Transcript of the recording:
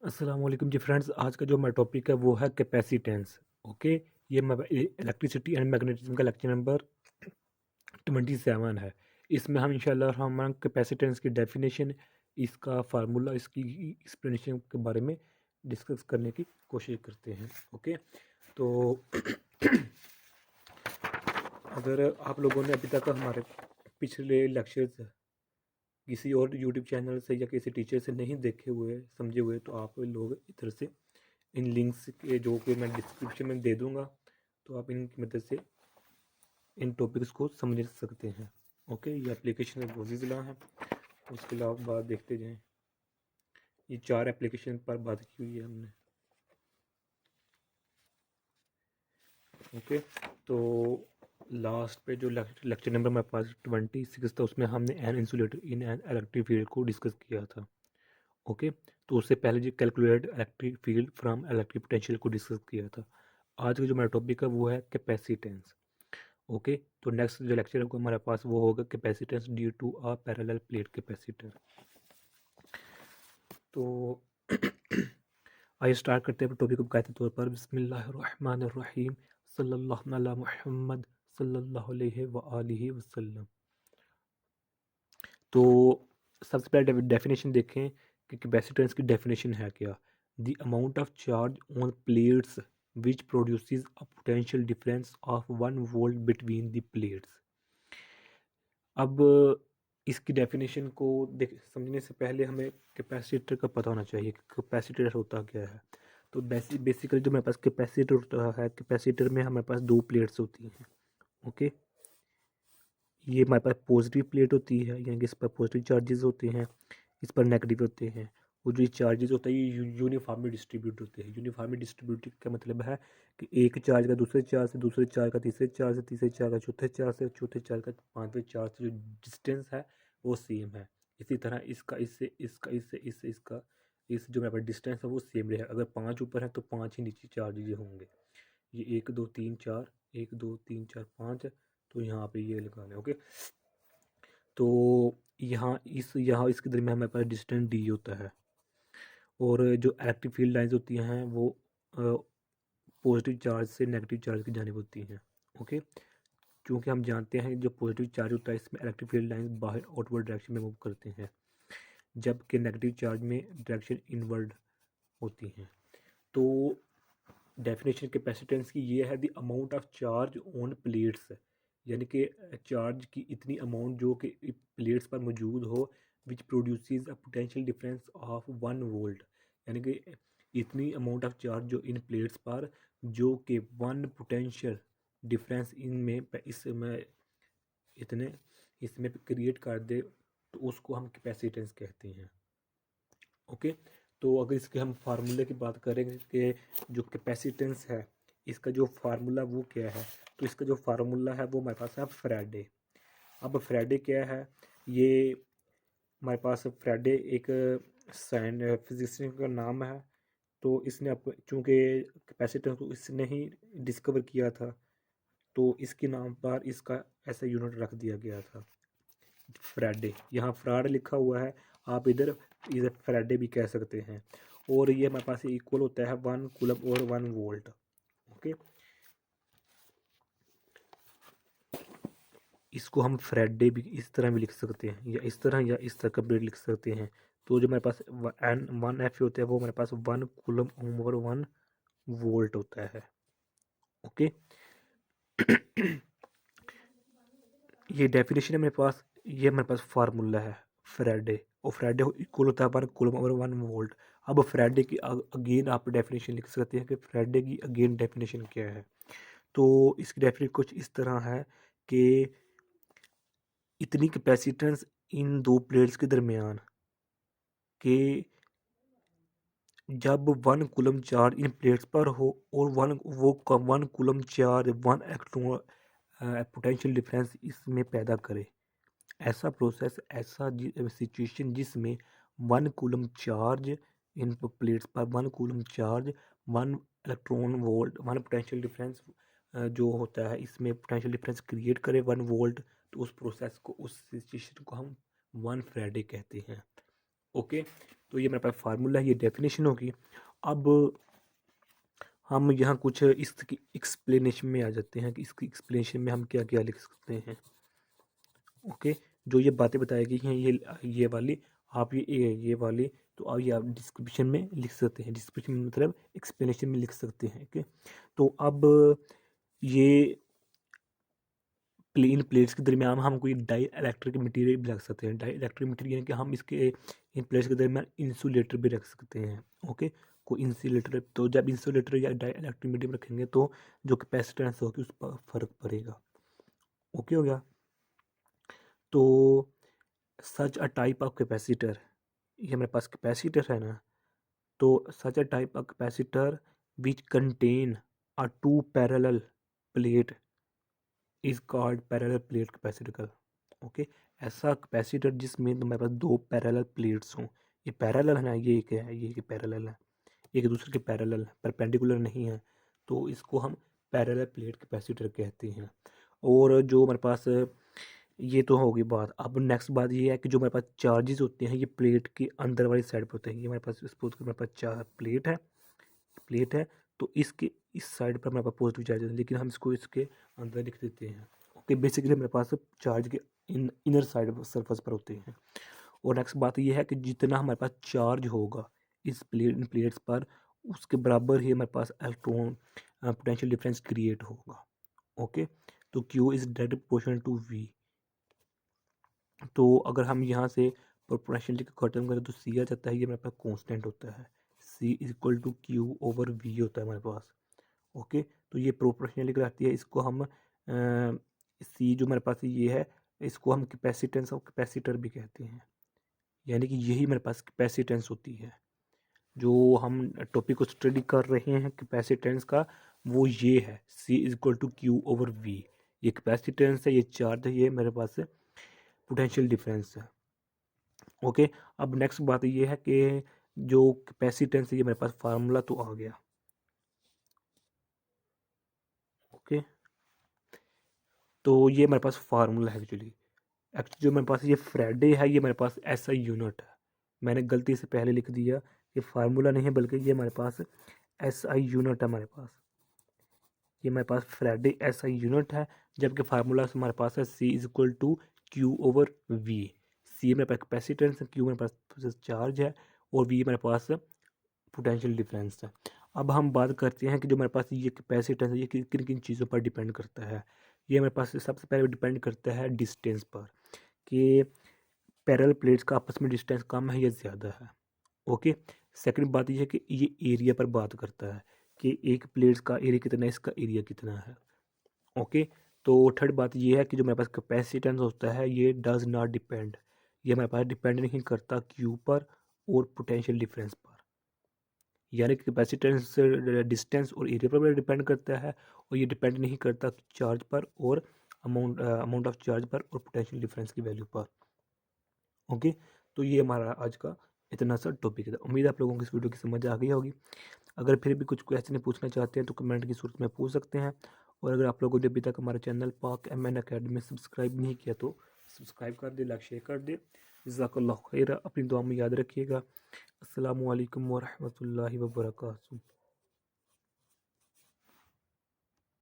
अस्सलाम वालेकुम जी फ्रेंड्स। आज का जो हमारा टॉपिक है वो है कैपेसिटेंस। ओके, ये इलेक्ट्रिसिटी एंड मैग्नेटिज्म का लेक्चर नंबर 27 है। इसमें हम इंशाल्लाह रहमान कैपेसिटेंस की डेफिनेशन, इसका फार्मूला, इसकी एक्सप्लेनेशन के बारे में डिस्कस करने की कोशिश करते हैं। ओके, तो अगर आप लोगों ने अभी तक हमारे पिछले लेक्चर्स किसी और यूट्यूब चैनल से या किसी टीचर से नहीं देखे हुए समझे हुए, तो आप लोग इधर से इन लिंक्स के जो कि मैं डिस्क्रिप्शन में दे दूंगा, तो आप इनकी मदद से इन टॉपिक्स को समझ सकते हैं। ओके, ये एप्लीकेशन मोज़िला है। उसके अलावा बात देखते जाएं। ये 4 एप्लीकेशन पर बात की हुई है हमने। ओके, तो लास्ट पे जो लेक्चर नंबर मेरे पास 26 था, उसमें हमने an insulator in an electric field को डिस्कस किया था। ओके, तो उससे पहले जो calculate electric field from electric potential को डिस्कस किया था। आज का जो मेरा टॉपिक है वो है कैपेसिटेंस। ओके, तो नेक्स्ट जो लेक्चर होगा हमारे पास वो होगा capacitance due to a parallel plate capacitor. तो आइए स्टार्ट करते हैं टॉपिक को बकायदा तौर पर। बिस्मिल्लाहिर्रहमानिर्रहीम, सल्लल्लाहु अला मुहम्मद सल्लल्लाहु अलैहि व आलिहि वसल्लम। तो सबसे पहले डेफिनेशन देखें कि कैपेसिटेंस की डेफिनेशन है क्या। The amount of charge on plates which produces a potential difference of 1 volt between the plates. अब इसकी डेफिनेशन को देख समझने से पहले हमें कैपेसिटर का पता होना चाहिए कि कैपेसिटर होता क्या है। तो बेसिकली जो मेरे पास कैपेसिटर होता है, कैपेसिटर में हमारे पास 2 प्लेट्स होती हैं। ओके, ये हमारे पास पॉजिटिव प्लेट होती है, यानी कि इस पर पॉजिटिव चार्जेस होते हैं, इस पर नेगेटिव होते हैं। और जो चार्जेस होते हैं ये यूनिफॉर्मली डिस्ट्रीब्यूट होते हैं। यूनिफॉर्मली डिस्ट्रीब्यूट का मतलब है कि एक चार्ज का दूसरे चार्ज से, दूसरे चार्ज का तीसरे चार्ज से, तीसरे चार्ज का चौथे चार्ज से, चौथे चार्ज का पांचवें चार्ज से जो डिस्टेंस है वो सेम है। इसी तरह इसका इससे, इसका इससे, इससे इसका, इस जो मेरे पास डिस्टेंस है वो सेम रहेगा। अगर 5 ऊपर है तो 5 ही नीचे चार्ज होंगे। ये 1 2 3 4, 1 2 3 4 5, तो यहाँ पे ये लगा लें। ओके, तो यहाँ इसके दरमियान हमारे पास डिस्टेंस डी होता है। और जो इलेक्ट्रिक फील्ड लाइंस होती हैं वो पॉजिटिव चार्ज से नेगेटिव चार्ज की जानिब होती हैं। ओके, क्योंकि हम जानते हैं जो पॉजिटिव चार्ज होता है इसमें इलेक्ट्रिक फील्ड लाइंस बाहर आउटवर्ड डायरेक्शन में मूव करते हैं, जबकि नेगेटिव चार्ज में डायरेक्शन इनवर्ड होती हैं। तो डेफिनेशन कैपेसिटेंस की ये है, the amount of charge on plates, यानी कि चार्ज की इतनी अमाउंट जो कि प्लेट्स पर मौजूद हो, which produces a potential difference of 1 volt, यानी कि इतनी अमाउंट ऑफ चार्ज जो इन प्लेट्स पर जो कि 1 पोटेंशियल डिफरेंस इनमें इसमें इतने इसमें क्रिएट कर दे, तो उसको हम कैपेसिटेंस कहते हैं। ओके, तो अगर इसके हम फार्मूले की बात करें कि जो कैपेसिटेंस है इसका जो फार्मूला वो क्या है, तो इसका जो फार्मूला है वो हमारे पास है फ्राडे। अब फ्राडे क्या है, ये हमारे पास फ्राडे एक फिजिशियन का नाम है। तो इसने चूँकि कैपेसिटेंस को इसने ही डिस्कवर किया था, तो इसके नाम पर इसका ऐसा यूनिट रख दिया गया था, फ्राडे। यहाँ फ्राड लिखा हुआ है, आप इधर इधर फ्राडे भी कह सकते हैं। और ये हमारे पास इक्वल होता है 1 कूलम और 1 वोल्ट। ओके, इसको हम फ्राडे भी इस तरह भी लिख सकते हैं, या इस तरह, या इस तरह का भी लिख सकते हैं। तो जो हमारे पास एन 1 एफ होता है वो हमारे पास 1 कूलम ओवर 1 वोल्ट होता है। ओके, ये डेफिनेशन है मेरे पास, ये मेरे पास फार्मूला है फ्राडे। और फ्राडे इक्वल होता है 1 कूलम ओवर 1 वोल्ट। अब फ्राडे की अगेन आप डेफिनेशन लिख सकते हैं कि फ्राडे की अगेन डेफिनेशन क्या है। तो इसकी डेफिनेशन कुछ इस तरह है कि इतनी कैपेसिटेंस इन दो प्लेट्स के दरमियान कि जब 1 कूलम चार्ज इन प्लेट्स पर हो और 1 coulomb charge 1 electron potential difference इसमें पैदा करे। ऐसा प्रोसेस, ऐसा सिचुएशन जिसमें 1 कूलम चार्ज इन प्लेट्स पर, 1 coulomb charge 1 electron volt, 1 potential difference जो होता है इसमें पोटेंशियल डिफरेंस क्रिएट करे 1 वोल्ट। तो उस प्रोसेस को, उस सिचुएशन को हम 1 फ्राडे कहते हैं। ओके, तो ये मेरे पास फार्मूला है, ये डेफिनेशन होगी। अब हम यहाँ कुछ इसकी एक्सप्लेनेशन में आ जाते हैं कि इसकी एक्सप्लेनेशन में हम क्या क्या लिख सकते हैं। ओके, जो ये बातें बताई गई हैं ये वाली, आप ये वाली, तो आप ये आप डिस्क्रिप्शन में लिख सकते हैं। डिस्क्रिप्शन में मतलब एक्सप्लेनेशन में लिख सकते हैं। ओके, तो अब ये इन प्लेट्स के दरमियान हम कोई डाई इलेक्ट्रिक मटीरियल भी रख सकते हैं। डाई इलेक्ट्रिक मटीरियल यानी कि हम इसके इन प्लेट्स के दरमियान इंसुलेटर भी रख सकते हैं। ओके, कोई इंसुलेटर, तो जब इंसुलेटर या डाई इलेक्ट्रिक मटीरियल रखेंगे तो जो कैपेसिटेंस होगी उस पर फर्क पड़ेगा। ओके हो गया। तो such a type of capacitor, ये हमारे पास कैपेसिटर है ना, तो such a type of capacitor which contain a two parallel plate is called parallel plate capacitor. Okay, ऐसा कैपेसिटर जिसमें तुम्हारे पास दो पैरेलल प्लेट्स हों। ये पैरेलल है ना, ये क्या है, ये पैरेलल है, एक दूसरे के पैरेलल परपेंडिकुलर नहीं है, तो इसको हम पैरेलल प्लेट कैपेसिटर कहते हैं। और जो हमारे पास ये तो होगी बात। अब नेक्स्ट बात ये है कि जो हमारे पास चार्जेस होते हैं ये प्लेट के अंदर वाली साइड पर होते हैं। ये हमारे पास सपोज हमारे पास चार प्लेट है, तो इसके इस साइड पर हमारे पास पॉजिटिव चार्ज है, लेकिन हम इसको इसके अंदर लिख देते हैं। ओके, बेसिकली हमारे पास चार्ज के इनर साइड सरफेस पर होते हैं। और नेक्स्ट बात ये है कि जितना हमारे पास चार्ज होगा इस इन प्लेट्स पर, उसके बराबर ही हमारे पास इलेक्ट्रॉन पोटेंशियल डिफरेंस क्रिएट होगा। ओके, तो Q is direct proportional to V। तो अगर हम यहाँ से प्रोपोर्शनलिटी को खत्म करें तो C आ जाता है, ये हमारे पास कांस्टेंट होता है। C is equal to Q over V होता है हमारे पास। ओके, तो ये प्रोपोर्शनलिटी आती है, इसको हम C जो हमारे पास ये है, इसको हम कैपेसिटेंस ऑफ कैपेसिटर भी कहते हैं। यानी कि यही मेरे पास कैपेसिटेंस होती है। जो हम टॉपिक को स्टडी कर रहे हैं कैपेसिटेंस का, वो ये है C is equal to Q over V। ये कैपेसिटेंस है, ये चार्ज है, ये मेरे पास पोटेंशियल डिफरेंस है। ओके, अब नेक्स्ट बात ये है कि जो कैपेसिटेंस है ये मेरे पास फार्मूला तो आ गया। ओके, तो ये मेरे पास फार्मूला है एक्चुअली जो मेरे पास ये फ्राइडे है, ये मेरे पास ऐसा यूनिट है। मैंने गलती से पहले लिख दिया, ये फार्मूला नहीं है बल्कि ये हमारे पास SI यूनिट है हमारे पास। ये हमारे पास फ्राइडे SI यूनिट है, जबकि फार्मूला हमारे पास है C is equal to Q over V। C मेरे पास कैपेसिटेंस है, Q मेरे पास चार्ज है, और V मेरे पास पोटेंशियल डिफरेंस है। अब हम बात करते हैं कि जो मेरे पास ये कैपेसिटेंस है ये किन किन चीज़ों पर डिपेंड करता है। ये मेरे पास सबसे पहले डिपेंड करता है डिस्टेंस पर, कि पैरेलल प्लेट्स का आपस में डिस्टेंस कम है या ज़्यादा है। ओके, सेकंड बात ये है कि ये एरिया पर बात करता है कि एक प्लेट्स का एरिया कितना है, इसका एरिया कितना है। ओके, तो थर्ड बात ये है कि जो मेरे पास कैपेसिटेंस होता है ये डज नॉट डिपेंड, ये मेरे पास डिपेंड नहीं करता क्यू पर और पोटेंशियल डिफरेंस पर। यानी कि कैपेसिटेंस डिस्टेंस और एरिया पर भी डिपेंड करता है, और ये डिपेंड नहीं करता चार्ज पर और अमाउंट ऑफ चार्ज पर और पोटेंशियल डिफरेंस की वैल्यू पर। ओके, तो ये हमारा आज का इतना सा टॉपिक है। उम्मीद है आप लोगों को इस वीडियो की समझ आ गई होगी। अगर फिर भी कुछ क्वेश्चन पूछना चाहते हैं तो कमेंट की सूरत में पूछ सकते हैं। और अगर आप लोगों ने अभी तक हमारा चैनल पाक MN अकेडमी सब्सक्राइब नहीं किया तो सब्सक्राइब कर दे, लाइक शेयर कर दे। जज़ाकल्लाहु खैर, अपनी दुआ में याद रखिएगा। अस्सलामु अलैकुम वरहमतुल्लाहि वबरकातुहू।